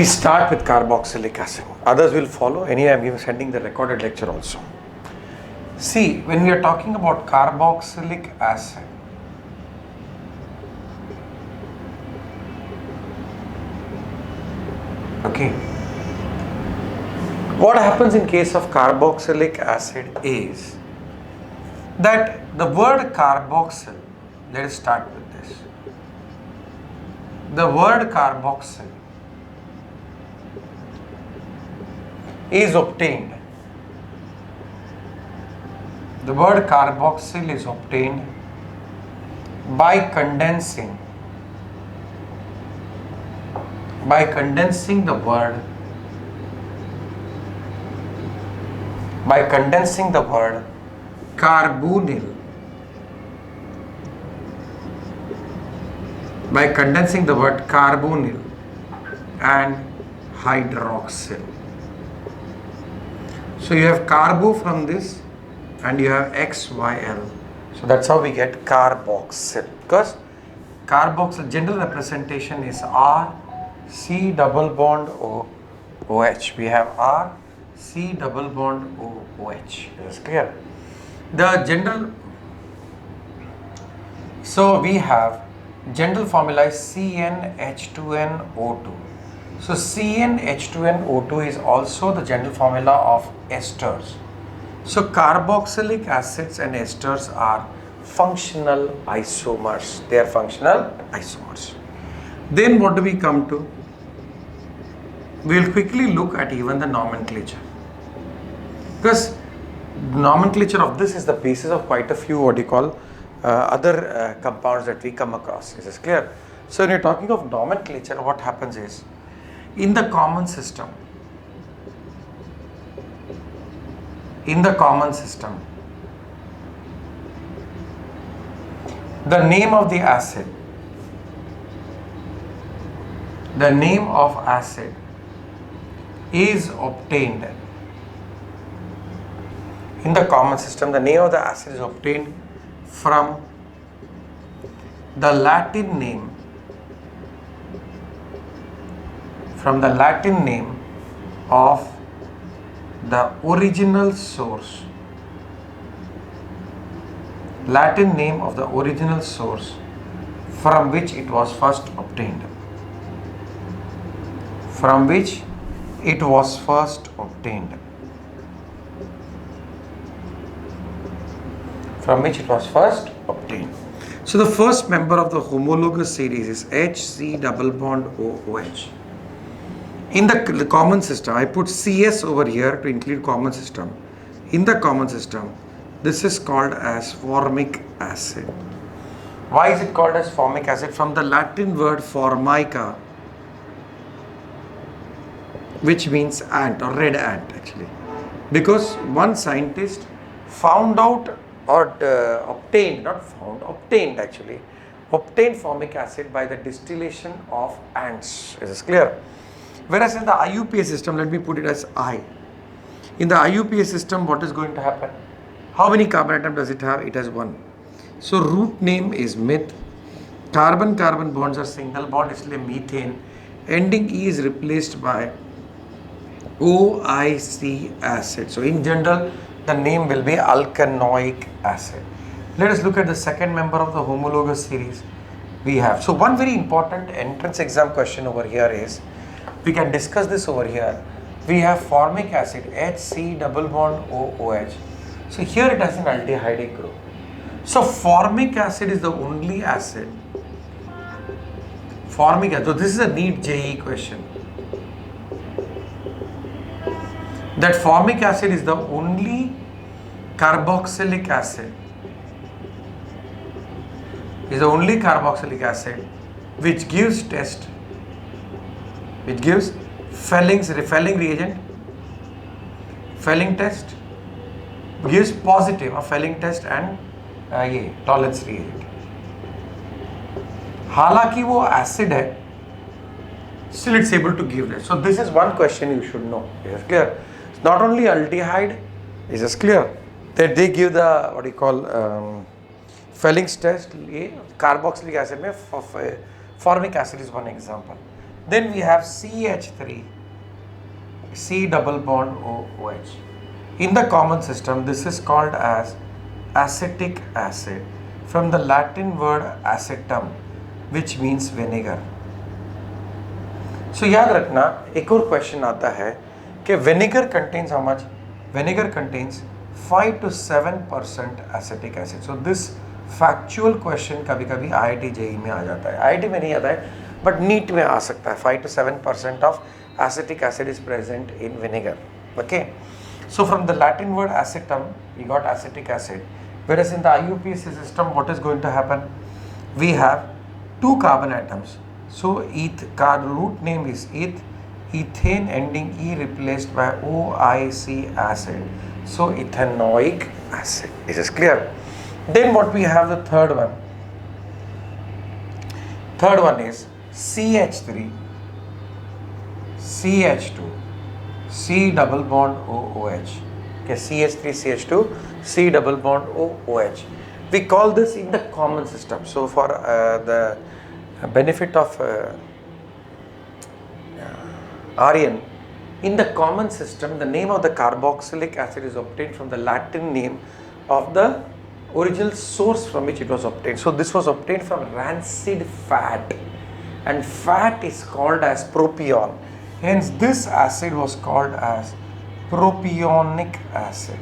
We start with carboxylic acid. Others will follow. Anyway, I'm sending the recorded lecture also. See, when we are talking about carboxylic acid, okay, what happens in case of carboxylic acid is that the word carboxyl, let us start with this. The word carboxyl is obtained. The word carboxyl is obtained by condensing the word carbonyl, and hydroxyl. So you have carbo from this and you have XYL. So that's how we get carboxyl, because carboxyl general representation is R C double bond O OH. We have R C double bond O OH. Is clear? The general, so we have general formula is CnH2nO2. So CnH2nO2 is also the general formula of esters. So carboxylic acids and esters are functional isomers. They are functional isomers. Then what do we come to? We will quickly look at even the nomenclature, because nomenclature of this is the basis of quite a few other compounds that we come across. Is this clear? So when you're talking of nomenclature, what happens is, in the common system, the name of acid is obtained. In the common system, the name of the acid is obtained from the Latin name of the original source. From which it was first obtained. So the first member of the homologous series is HC double bond OOH. In the common system, I put CS over here to include common system. In the common system, this is called as formic acid. Why is it called as formic acid? From the Latin word formica, which means ant or red ant actually. Because one scientist found out or obtained formic acid by the distillation of ants. Is this clear? Whereas in the IUPAC system, let me put it as I. In the IUPAC system, what is going to happen? How many carbon atom does it have? It has one. So root name is meth. Carbon-carbon bonds are single bond, इसलिए methane. Ending E is replaced by OIC acid. So in general, the name will be alkanoic acid. Let us look at the second member of the homologous series we have. So one very important entrance exam question over here is, we can discuss this over here. We have formic acid, HC double bond OOH. So here it has an aldehyde group. So formic acid is the only acid. So this is a NEET JEE question. That formic acid is the only carboxylic acid. Which gives Felling reagent, Felling test, gives positive a Felling test and Tollens reagent. हालांकि वो acid है, still it's able to give that. So this is one question you should know. Is clear? It's not only aldehyde, is this clear? That they give the Felling's test. Carboxylic acid में formic acid is one example. Then we have CH3, C double bond OH. In the common system, this is called as acetic acid from the Latin word acetum, which means vinegar. So याद रखना, एक और question आता है कि vinegar contains how much? Vinegar contains 5 to 7% acetic acid. So this factual question कभी कभी IIT JEE में आ जाता है, IIT में नहीं आता है, but NEET में आ सकता है. 5 to 7% of acetic acid is present in vinegar. Okay. So from the Latin word acetum, we got acetic acid. Whereas in the IUPAC system, what is going to happen? We have two carbon atoms. So root name is eth, ethane ending E replaced by OIC acid. So ethanoic acid. Is this clear? Then what we have the third one. Third one is CH3, CH2, C double bond OOH. Okay, CH3, CH2, C double bond OOH. We call this in the common system. So for the benefit of Aryan, in the common system, the name of the carboxylic acid is obtained from the Latin name of the original source from which it was obtained. So this was obtained from rancid fat, and fat is called as propion. Hence this acid was called as propionic acid.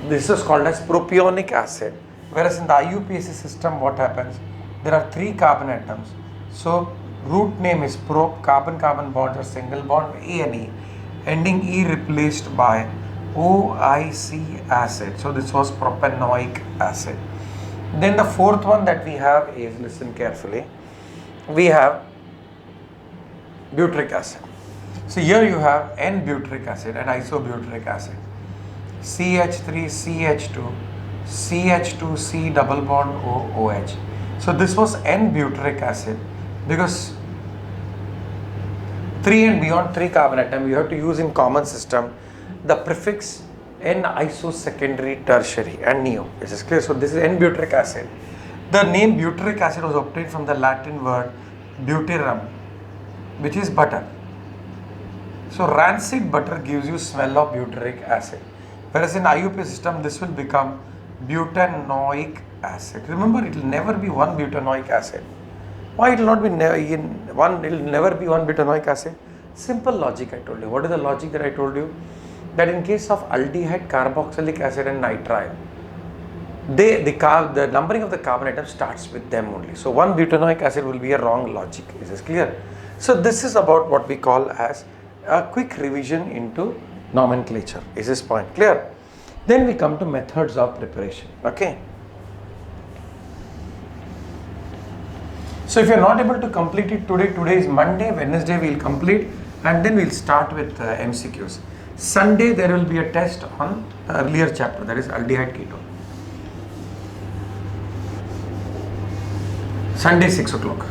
This is called as propionic acid. Whereas in the IUPAC system, what happens? There are 3 carbon atoms. So root name is prop, carbon-carbon bonds are single bond A and E, ending E replaced by OIC acid. So this was propanoic acid. Then the fourth one that we have is, listen carefully, we have butyric acid. So here you have N-butyric acid and isobutyric acid. CH3, CH2, CH2, C double bond OH. So this was N-butyric acid because 3 and beyond 3 carbon atom you have to use in common system the prefix N-isosecondary tertiary and neo. This is clear. So this is N-butyric acid. The name butyric acid was obtained from the Latin word butyrum, which is butter. So rancid butter gives you smell of butyric acid. Whereas in IUPAC system, this will become butanoic acid. Remember, it will never be one butanoic acid. Why it will not be it will never be one butanoic acid? Simple logic I told you. What is the logic that I told you? That in case of aldehyde, carboxylic acid and nitrile, the numbering of the carbon atom starts with them only. So one butanoic acid will be a wrong logic. Is this clear? So this is about what we call as a quick revision into nomenclature. Is this point clear? Then we come to methods of preparation. Okay. So if you are not able to complete it today is Monday, Wednesday we will complete and then we will start with MCQs. Sunday there will be a test on the earlier chapter, that is aldehyde ketone. Sunday 6 o'clock.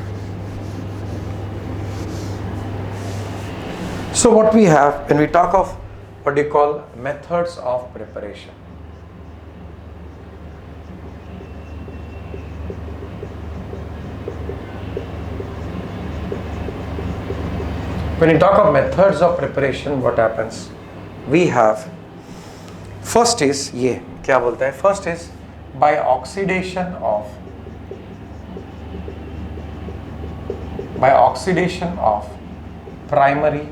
So what we have when we talk of what you call methods of preparation. When you talk of methods of preparation, what happens? We have, first is ये क्या बोलता है? First is by oxidation of primary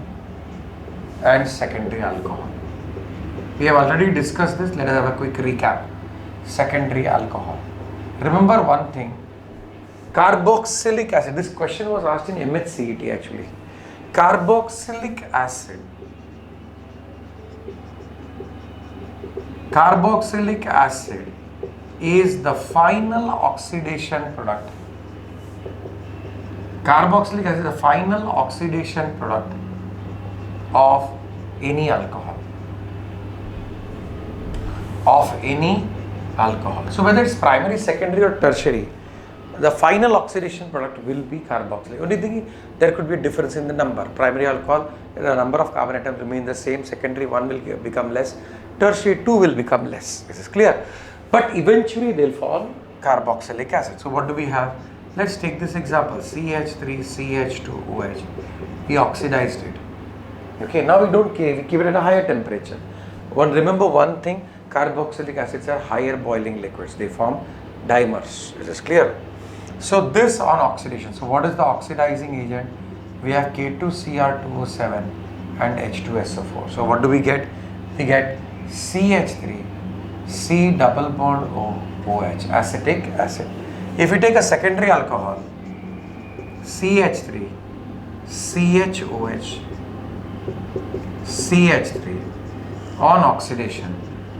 and secondary alcohol. We have already discussed this. Let us have a quick recap. Secondary alcohol. Remember one thing. Carboxylic acid. This question was asked in MHCET actually. Carboxylic acid. Carboxylic acid is the final oxidation product. Carboxylic acid is the final oxidation product of any alcohol. So whether it's primary, secondary or tertiary, the final oxidation product will be carboxylic. Only thing, there could be a difference in the number. Primary alcohol, the number of carbon atoms remain the same. Secondary one will become less. Tertiary 2 will become less. This is clear. But eventually they'll fall carboxylic acid. So what do we have? Let's take this example, CH3, CH2, OH. We oxidized it. Okay, now we don't care, we keep it at a higher temperature. Remember one thing, carboxylic acids are higher boiling liquids. They form dimers. Is this clear? So this on oxidation. So what is the oxidizing agent? We have K2Cr2O7 and H2SO4. So what do we get? We get CH3, C double bond O, OH, acetic acid. If we take a secondary alcohol, CH3, CHOH, CH3, on oxidation,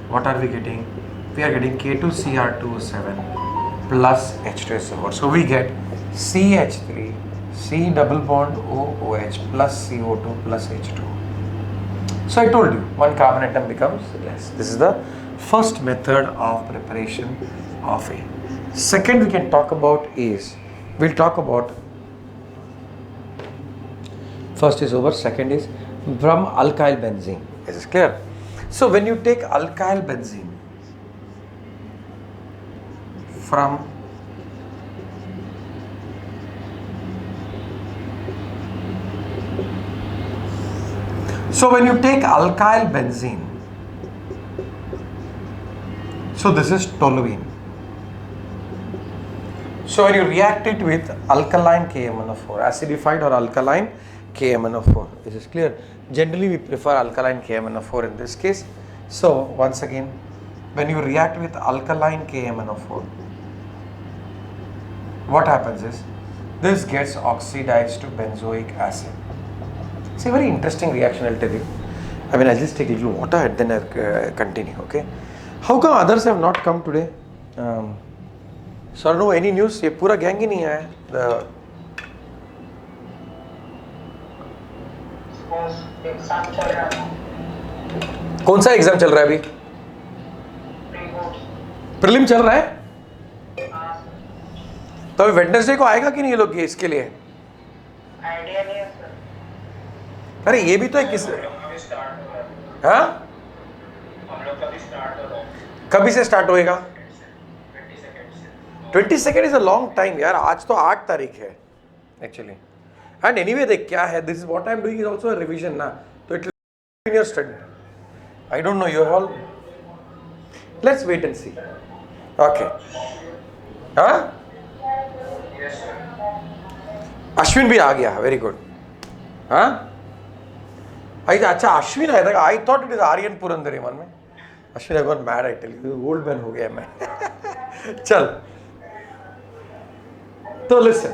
what are we getting? We are getting K2Cr2O7 plus H2SO4. So we get CH3, C double bond OOH plus CO2 plus H2. So I told you, one carbon atom becomes less. This is the first method of preparation of A. Second we can talk about is, we'll talk about, first is over, second is from alkyl benzene. Is this clear? So when you take alkyl benzene from alkyl benzene, so this is toluene. So when you react it with alkaline KMnO4, acidified or alkaline KMnO4, is this clear? Generally we prefer alkaline KMnO4 in this case. So once again, when you react with alkaline KMnO4, what happens is, this gets oxidized to benzoic acid. It's a very interesting reaction, I'll tell you. I mean, I'll just take a little water and then I'll continue, okay? How come others have not come today? Sir, no, any news? ये पूरा gang ही नहीं आया. कौन सा exam चल रहा है अभी? प्रीलिम चल रहा है? तो अभी वेडनेसडे को आएगा कि नहीं ये लोग इसके लिए? आइडिया नहीं है सर. अरे ये भी तो है किस, हाँ? हम लोग कभी स्टार्ट हो रहा है? कभी से स्टार्ट होएगा? 22nd is a long time यार. आज तो 8 तारीख है एक्चुअली. एंड एनीवे देख क्या है, this is what I am doing is also a revision ना, तो it will be in your study. I don't know, you all let's wait and see. Okay, हाँ, अश्विन भी आ गया, वेरी गुड. हाँ, अच्छा अश्विन आया था. I thought it is Aryan Purandare मन में. Ashwin I got mad, I tell you, old man हो गया मैं. चल, तो listen.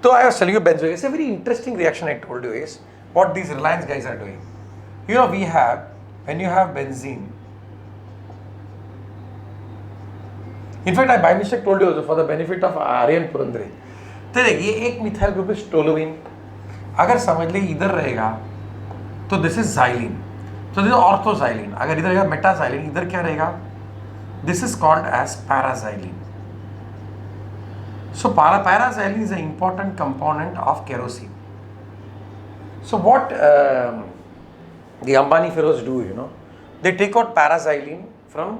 So I was telling you benzoic. It's a very interesting reaction I told you is what these Reliance guys are doing. You know, we have, when you have benzene, in fact I by mistake told you also for the benefit of Aryan Purandare. तो देख, ये एक methyl group है toluene. अगर समझ ले इधर रहेगा तो दिस इज जाइलिन, तो दिस इज ऑर्थोजाइलिन. अगर इधर रहेगा मेटाजाइलिन, इधर क्या रहेगा? This is called as paraxylene. So paraxylene is an important component of kerosene. So what the Ambani fellows do, you know, they take out paraxylene from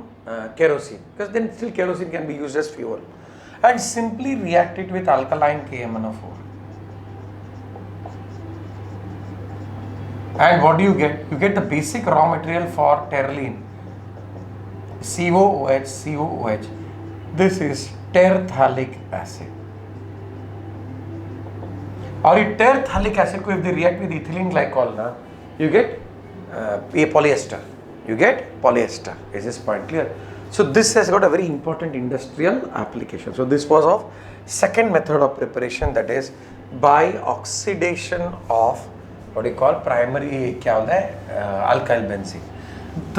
kerosene, because then still kerosene can be used as fuel, and simply react it with alkaline KMnO4. And what do you get? You get the basic raw material for terylene, COOH, COOH. This is terphthalic acid. और ये terphthalic acid को if they react with ethylene glycol ना, you get a polyester. You get polyester. Is this point clear? So this has got a very important industrial application. So this was of second method of preparation, that is by oxidation of what you call primary क्या होता है alkyl benzene.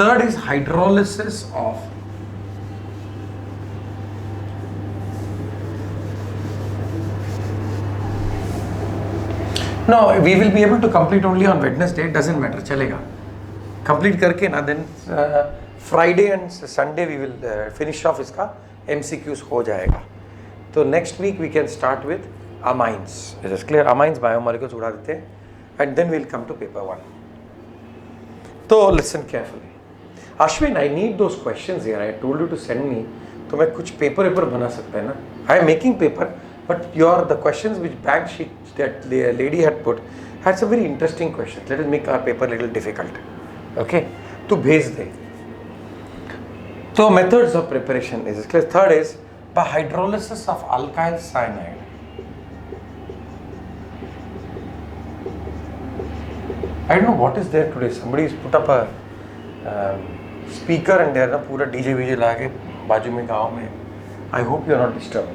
Third is hydrolysis of No, we will be able to complete only on Wednesday. It doesn't matter, चलेगा. Complete करके ना, then Friday and Sunday we will finish off इसका MCQs हो जाएगा. तो next week we can start with amines. Is this clear? Amines biomolecules उड़ा देते हैं, and then we'll come to paper 1. तो listen carefully. Ashwin, I need those questions here. I told you to send me. तो मैं कुछ paper बना सकता है ना. I am making paper, but the questions which bank sheet that the lady had put had some very interesting questions. Let us make our paper a little difficult. Okay, to base the. So methods of preparation is clear. Third is by hydrolysis of alkyl cyanide. I don't know what is there today. Somebody has put up a speaker and there na pura DJ VJ ला के बाजू में गाँव में. I hope you are not disturbed.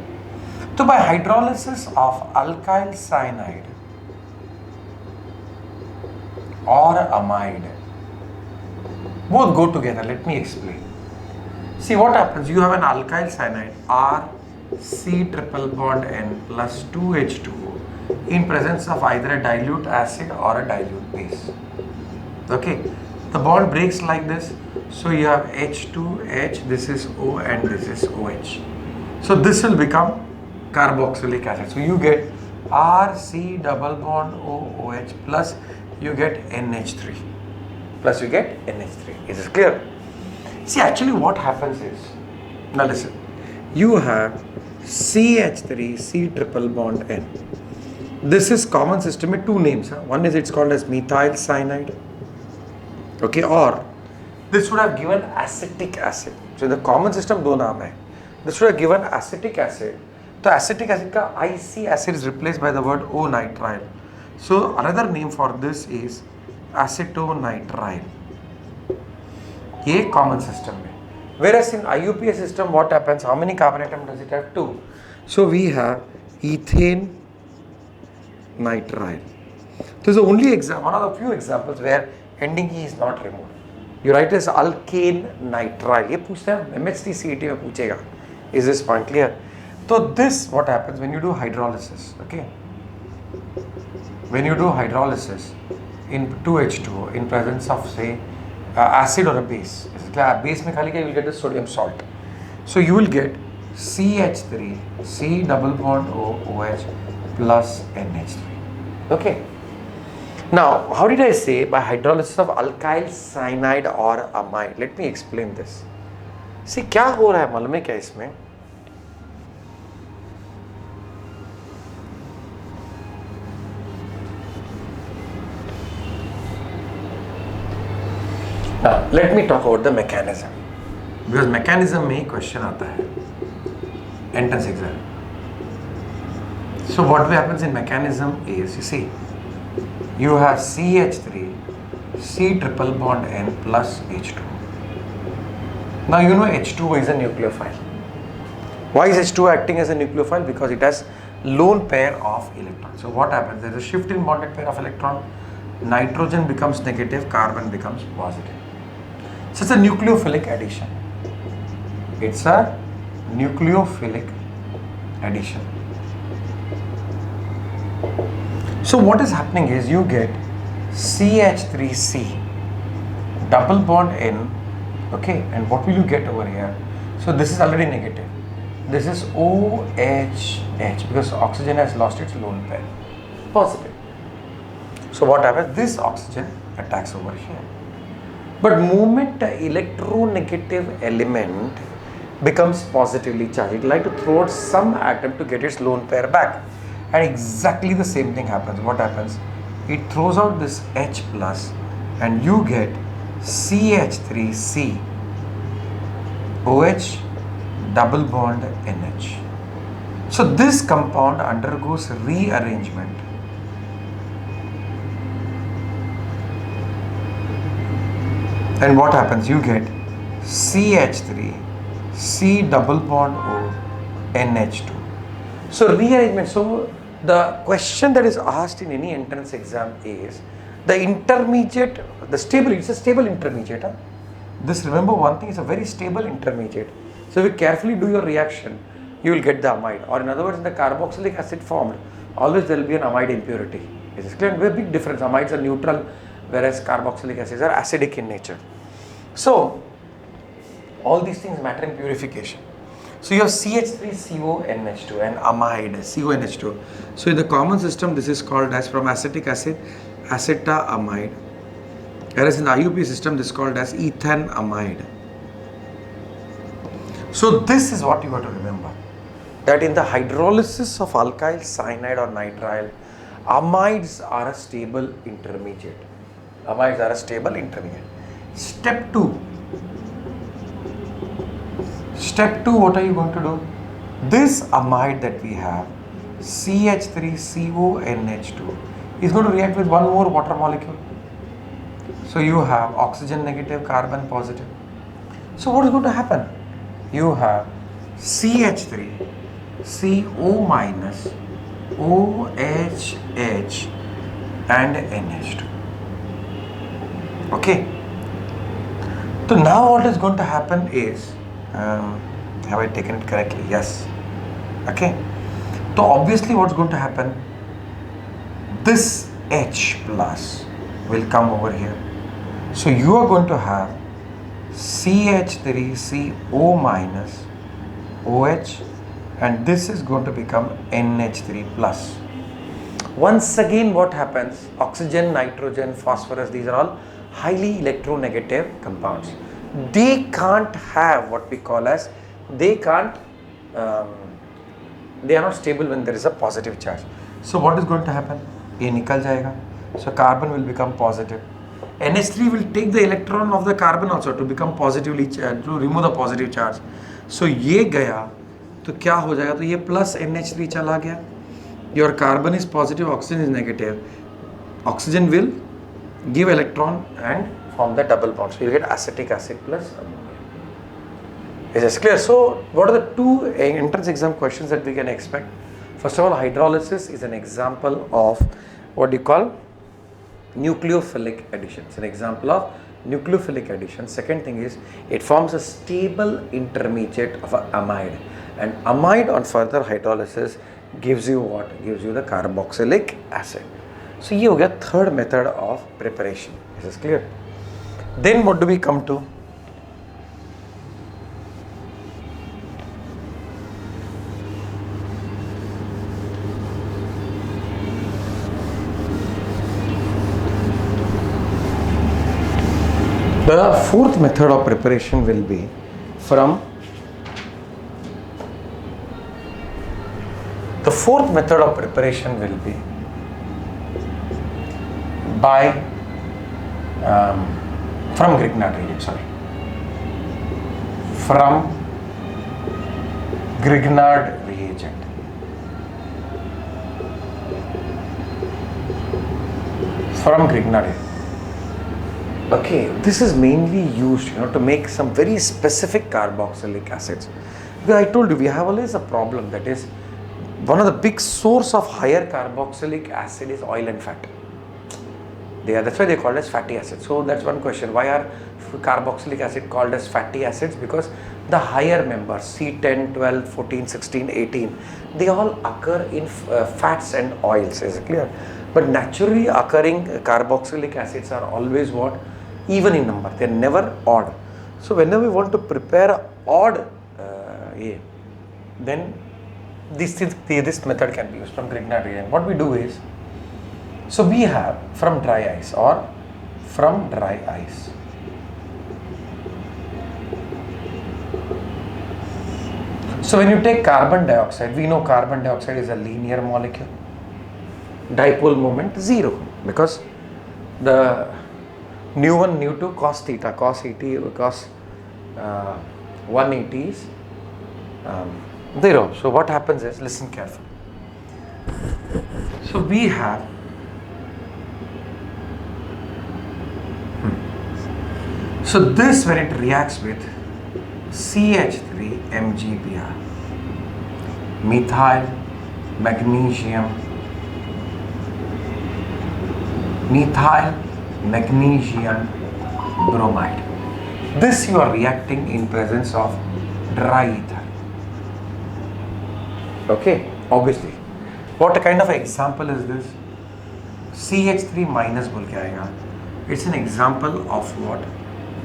So by hydrolysis of alkyl cyanide or amide, both go together. Let me explain. See what happens. You have an alkyl cyanide R C triple bond N plus 2H2O in presence of either a dilute acid or a dilute base. Okay, the bond breaks like this. So you have H2H, this is O and this is OH. So this will become carboxylic acid. So you get RC double bond OOH plus you get NH3. Plus you get NH3. Is this clear? See, actually what happens is, now listen, you have CH3 C triple bond N. This is common system with two names. One is it's called as methyl cyanide. Okay, or this would have given acetic acid. So in the common system दो नाम है. This would have given acetic acid. So acetic acid का IC acid is replaced by the word O-nitrile. So another name for this is acetonitrile. ये common system में. Whereas in IUPAC system what happens? How many carbon atom does it have? 2. So we have ethane nitrile. This is the only example, one of the few examples where ending E is not removed. You write as alkane nitrile. ये पूछते हैं MHT CET में पूछेगा. Is this point clear? So this what happens when you do hydrolysis. Okay. When you do hydrolysis in 2H2O in presence of say acid or a base. Base में खाली क्या you will get the sodium salt. So you will get CH3 C double bond OH plus NH3. Okay. Now, how did I say by hydrolysis of alkyl cyanide or amide? Let me explain this. See, क्या हो रहा है मालूम है क्या इसमें? Now, let me talk about the mechanism. Because mechanism में question आता है entrance exam. So what happens in mechanism is, you see, you have CH3 C triple bond N plus H2. Now you know H2O is a nucleophile. Why is H2O acting as a nucleophile? Because it has lone pair of electrons. So what happens? There is a shift in bonded pair of electron. Nitrogen becomes negative, carbon becomes positive. So it's a nucleophilic addition. It's a nucleophilic addition. So what is happening is you get CH3C double bond N, okay, and what will you get over here? So this is already negative. This is OHH because oxygen has lost its lone pair. Positive. So what happens? This oxygen attacks over here. But moment the electronegative element becomes positively charged, it like to throw out some atom to get its lone pair back. And exactly the same thing happens. What happens? It throws out this H plus and you get CH3C OH double bond NH. So this compound undergoes rearrangement. And what happens? You get CH3 C double bond O NH2. So rearrangement. So the question that is asked in any entrance exam is the intermediate, the stable, it's a stable intermediate. Huh? This, remember one thing, is a very stable intermediate. So if you carefully do your reaction, you will get the amide. Or in other words, in the carboxylic acid formed, always there will be an amide impurity. Is this clear? Very big difference. Amides are neutral, whereas carboxylic acids are acidic in nature. So all these things matter in purification. So you have CH3CONH2 and amide CONH2. So in the common system, this is called as from acetic acid, acetaamide. Whereas in the IUP system, this is called as ethanamide. So this is what you have to remember. that in the hydrolysis of alkyl cyanide or nitrile, amides are a stable intermediate. Amides are a stable intermediate. Step 2. Step 2, what are you going to do? This amide that we have, CH3CONH2, is going to react with one more water molecule. So you have oxygen negative, carbon positive. So what is going to happen? You have CH3, CO minus, OHH and NH2. Okay. So now what is going to happen is, have I taken it correctly? Yes. Okay. So obviously what's going to happen? This H plus will come over here. So you are going to have CH3CO minus OH, and this is going to become NH3 plus. Once again what happens? Oxygen, nitrogen, phosphorus, these are all highly electronegative compounds. They can't have what we call as, they are not stable when there is a positive charge. So what is going to happen? ये निकल जाएगा. So carbon will become positive. NH3 will take the electron of the carbon also to become positively charged, to remove the positive charge. So ये गया तो क्या हो जाएगा? तो ये plus NH3 चला गया. Your carbon is positive, oxygen is negative. Oxygen will give electron and form the double bond. So you get acetic acid plus ammonia. Is this clear? So what are the two entrance exam questions that we can expect? First of all, hydrolysis is an example of what you call nucleophilic addition. It's an example of nucleophilic addition. Second thing is, it forms a stable intermediate of an amide, and amide on further hydrolysis gives you what? Gives you the carboxylic acid. So ये हो गया third method of preparation. Is this clear? Then what do we come to? The fourth method of preparation will be from by from Grignard reagent. From Grignard reagent. Okay, this is mainly used, to make some very specific carboxylic acids. Because I told you, we have always a problem, that is, one of the big source of higher carboxylic acid is oil and fat. That's why they called as fatty acids. So that's one question. Why are carboxylic acid called as fatty acids? Because the higher members, C10, 12, 14, 16, 18, they all occur in fats and oils. Is it clear? But naturally occurring carboxylic acids are always what? Even in number. They are never odd. So whenever we want to prepare odd then this method can be used from Grignard reagent. What we do is, so we have from dry ice or from dry ice. So when you take carbon dioxide, we know carbon dioxide is a linear molecule. Dipole moment 0, because the nu1, nu2 cos theta, cos 180 is 0. So what happens is, listen carefully. So we have so this, when it reacts with CH3 MgBr, methyl magnesium bromide. This you are reacting in presence of dry ether. Okay, obviously. What kind of example is this? CH3 minus बोल के आएगा. It's an example of what?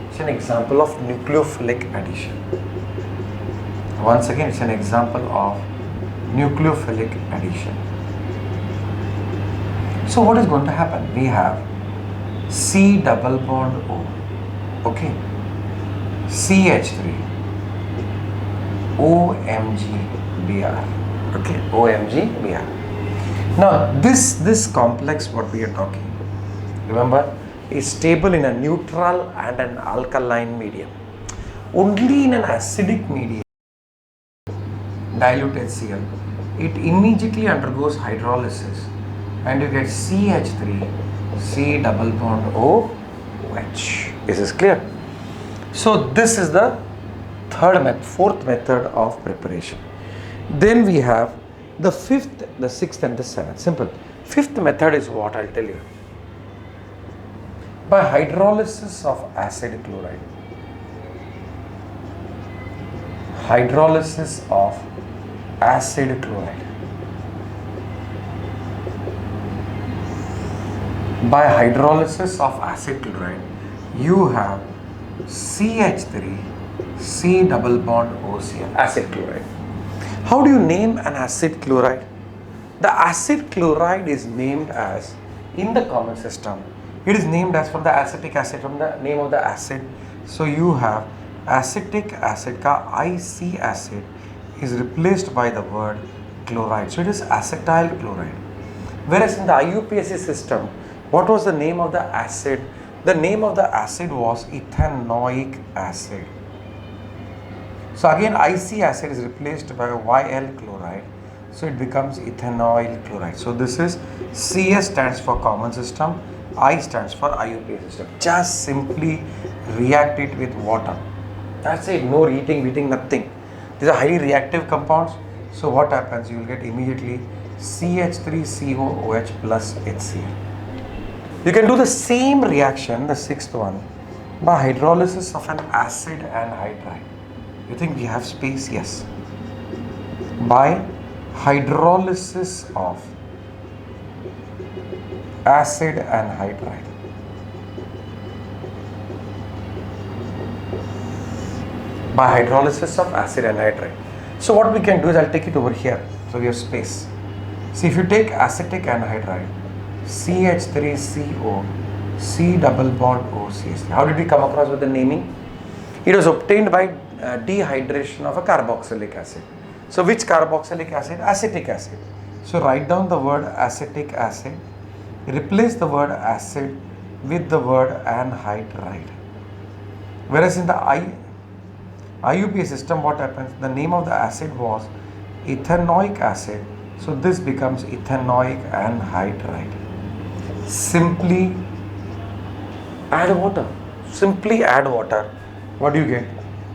It's an example of nucleophilic addition. Once again, it's an example of nucleophilic addition. So what is going to happen? We have C double bond O, okay, CH3, OMG Br. Okay, OMG Br. Now this complex what we are talking, remember, is stable in a neutral and an alkaline medium. Only in an acidic medium, dilute HCl, it immediately undergoes hydrolysis and you get CH3, C double bond OH. Is this clear? So this is the fourth method of preparation. Then we have the fifth, the sixth and the seventh. Simple. Fifth method is what I'll tell you. By hydrolysis of acid chloride. Hydrolysis of acid chloride. By hydrolysis of acid chloride, you have CH3, C double bond OCl, acid chloride. How do you name an acid chloride? The acid chloride is named as, in the common system, it is named as from the acetic acid, from the name of the acid. So you have acetic acid ka IC acid is replaced by the word chloride. So it is acetyl chloride. Whereas in the IUPAC system, what was the name of the acid? The name of the acid was ethanoic acid. So again IC acid is replaced by YL chloride. So it becomes ethanoyl chloride. So this is CS stands for common system, I stands for IUPAC system. Just simply react it with water. That's it. No heating, nothing. These are highly reactive compounds. So what happens? You will get immediately CH3COOH plus HCl. You can do the same reaction, the sixth one, by hydrolysis of an acid and hydride. You think we have space? Yes. By hydrolysis of acid and hydride. By hydrolysis of acid and hydride. So what we can do is, I'll take it over here. So we have space. See, if you take acetic anhydride, CH3CO, C double bond OCH3. How did we come across with the naming? It was obtained by dehydration of a carboxylic acid. So which carboxylic acid? Acetic acid. So write down the word acetic acid, replace the word acid with the word anhydride. Whereas in the IUPAC system, what happens? The name of the acid was ethanoic acid. So this becomes ethanoic anhydride. Simply add water. Simply add water. What do you get?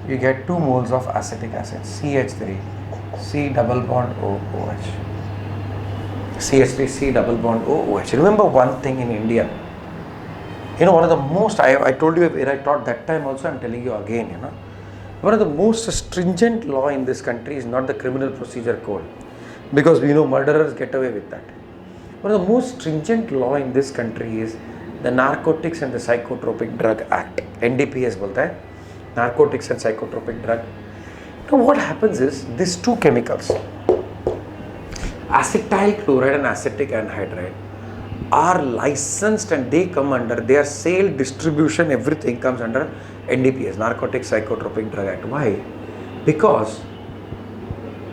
You get 2 moles of acetic acid, CH3, C double bond OOH. CH3, C double bond OOH. Remember one thing in India. You know, one of the most, I told you where I taught that time also, I'm telling you again, you know. One of the most stringent law in this country is not the criminal procedure code, because we know murderers get away with that. One of the most stringent law in this country is the Narcotics and the Psychotropic Drug Act. NDPS बोलता है, Narcotics and Psychotropic Drug. Now what happens is, these two chemicals, acetyl chloride and acetic anhydride, are licensed and they come under, their sale, distribution, everything comes under NDPS, Narcotics Psychotropic Drug Act. Why? Because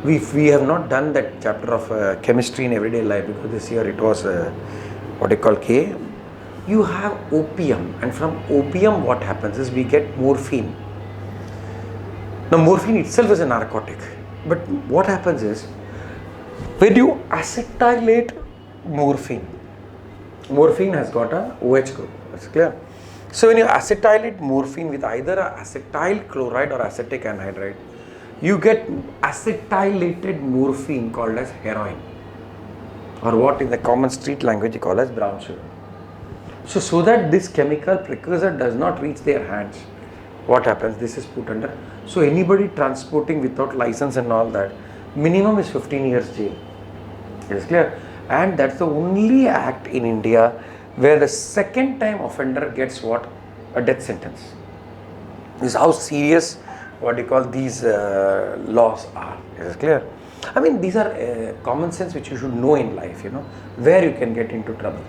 we have not done that chapter of chemistry in everyday life, because this year it was what you call K. You have opium, and from opium what happens is we get morphine. Now morphine itself is a narcotic, but what happens is, when you acetylate morphine, morphine has got a OH group, that's clear. So when you acetylate morphine with either a acetyl chloride or acetic anhydride, you get acetylated morphine called as heroin, or what in the common street language you call as brown sugar. So that this chemical precursor does not reach their hands, what happens? This is put under. So anybody transporting without license and all that, minimum is 15 years jail. It is clear? And that's the only act in India where the second time offender gets what? A death sentence. This is how serious what you call these laws are. Is it clear? I mean, these are common sense which you should know in life, you know, where you can get into trouble.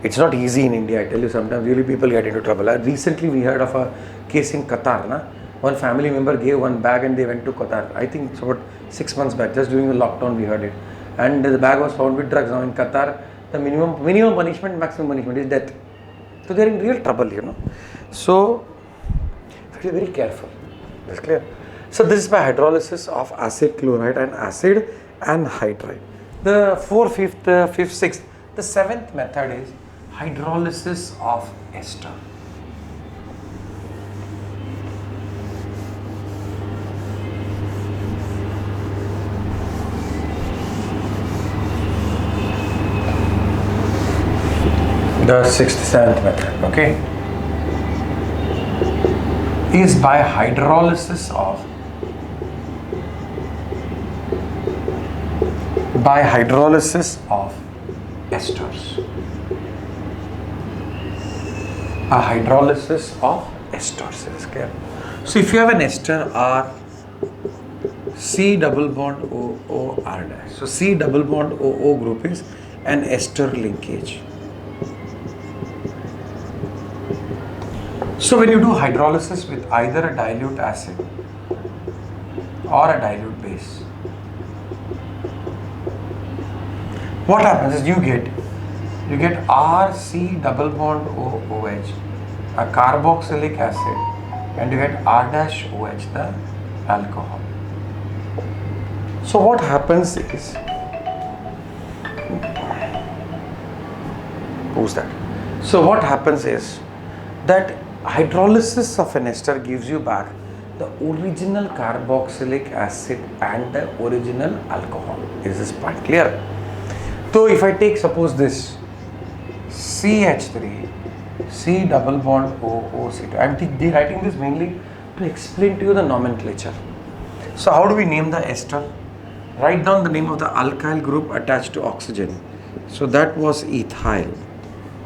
It's not easy in India, I tell you, sometimes really people get into trouble. Recently we heard of a case in Qatar, One family member gave one bag and they went to Qatar. I think it's about 6 months back, just during the lockdown we heard it. And the bag was found with drugs. Now in Qatar, the minimum punishment, maximum punishment is death. So they're in real trouble, you know. So be very careful. That's clear. So this is by hydrolysis of acid chloride and acid anhydride. The fourth, fifth, sixth. The seventh method is hydrolysis of ester. The sixth, seventh method, okay, is by hydrolysis of esters. A hydrolysis of esters is clear. So if you have an ester R, C double bond OO R dash. So C double bond OO group is an ester linkage. So when you do hydrolysis with either a dilute acid or a dilute base, what happens is you get RC double bond OOH, a carboxylic acid, and you get R dash OH, the alcohol. So what happens is, who's that? So what happens is that hydrolysis of an ester gives you back the original carboxylic acid and the original alcohol. Is this point clear? So if I take, suppose this CH3, C double bond OOC2. I am writing this mainly to explain to you the nomenclature. So how do we name the ester? Write down the name of the alkyl group attached to oxygen. So that was ethyl.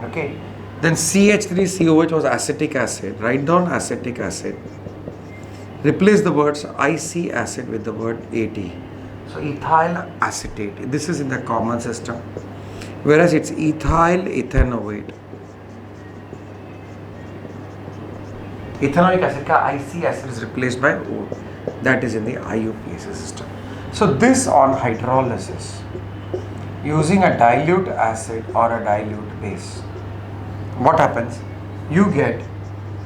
Okay. Then CH3COH was acetic acid. Write down acetic acid. Replace the words IC acid with the word AT. So ethyl acetate. This is in the common system. Whereas it's ethyl ethanoate. Ethanoic acid ka IC acid is replaced by O. That is in the IUPAC system. So this on hydrolysis using a dilute acid or a dilute base. What happens? You get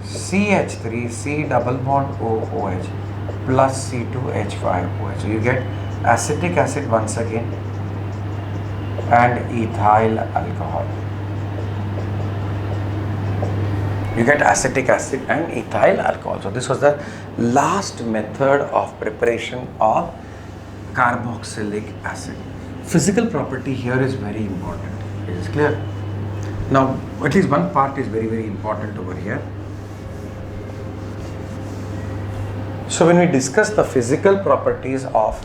CH3 C double bond OOH plus C2H5OH. So you get acetic acid once again and ethyl alcohol. You get acetic acid and ethyl alcohol. So this was the last method of preparation of carboxylic acid. Physical property here is very important. It is clear. Now, at least one part is very, very important over here. So, when we discuss the physical properties of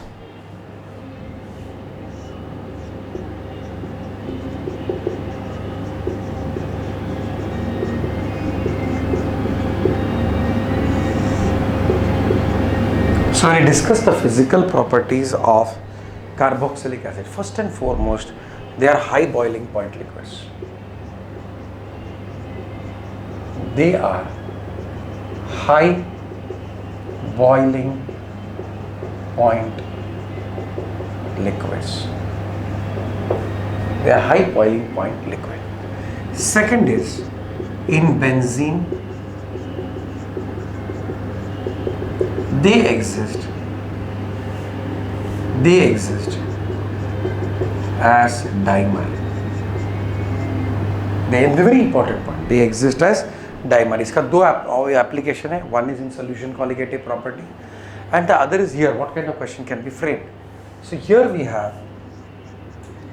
carboxylic acid, first and foremost, they are high boiling point liquids. They are high boiling point liquids. They are high boiling point liquid. Second is, in benzene, they exist as dimer. They are very important point. They exist as dimer. इसका दो application है. One is in solution colligative property, and the other is here. What kind of question can be framed? So here we have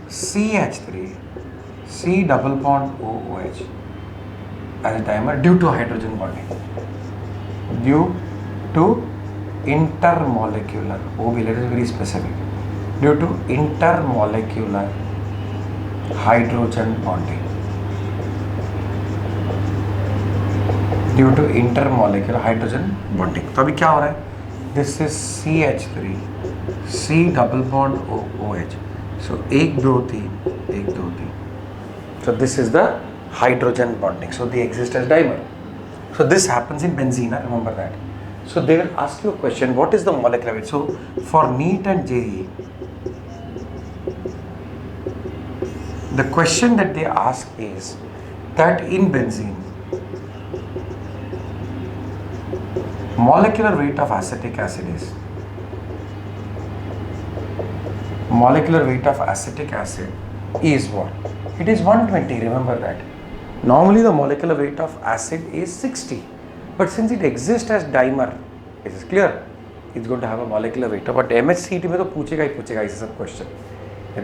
CH3 C double bond OOH as a dimer due to hydrogen bonding. Due to intermolecular, OB, let us be very specific. Due to intermolecular hydrogen bonding. Due to intermolecular hydrogen bonding. तो अभी क्या हो रहा है? This is CH3 C double bond OOH. So 1 2 3 1 2 3. So this is the hydrogen bonding. So they exist as dimer. So this happens in benzene. Remember that. So they will ask you a question, what is the molecular weight? So for NEET and JEE, the question that they ask is that in benzene, molecular weight of acetic acid is, molecular weight of acetic acid is what? It is 120, remember that. Normally the molecular weight of acid is 60, but since it exists as dimer, it is clear, it's going to have a molecular weight. But MSCT में तो पूछेगा ही पूछेगा इसे सब question,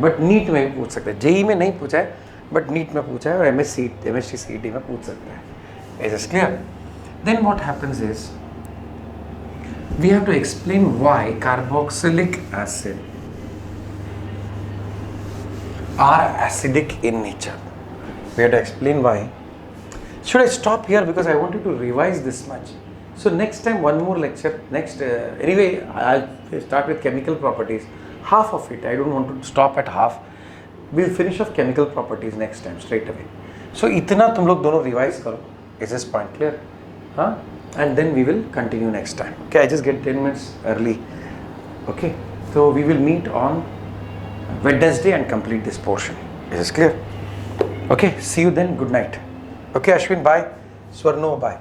but NEET में भी पूछ सकता है, जेई में नहीं पूछा है बट नीट में पूछा है और MSc CET में पूछ सकता है. Is this clear? Then what happens is we have to explain why carboxylic acid are acidic in nature. We have to explain why. Should I stop here because I want you to revise this much? So next time one more lecture, anyway I'll start with chemical properties, half of it, I don't want to stop at half. We'll finish off chemical properties next time straight away. So इतना तुम लोग दोनों revise करो. Is this point clear? Huh? And then we will continue next time. Okay, I just get 10 minutes early. Okay, so we will meet on Wednesday and complete this portion. Is this clear? Okay, see you then. Good night. Okay, Ashwin, bye. Swarno, bye.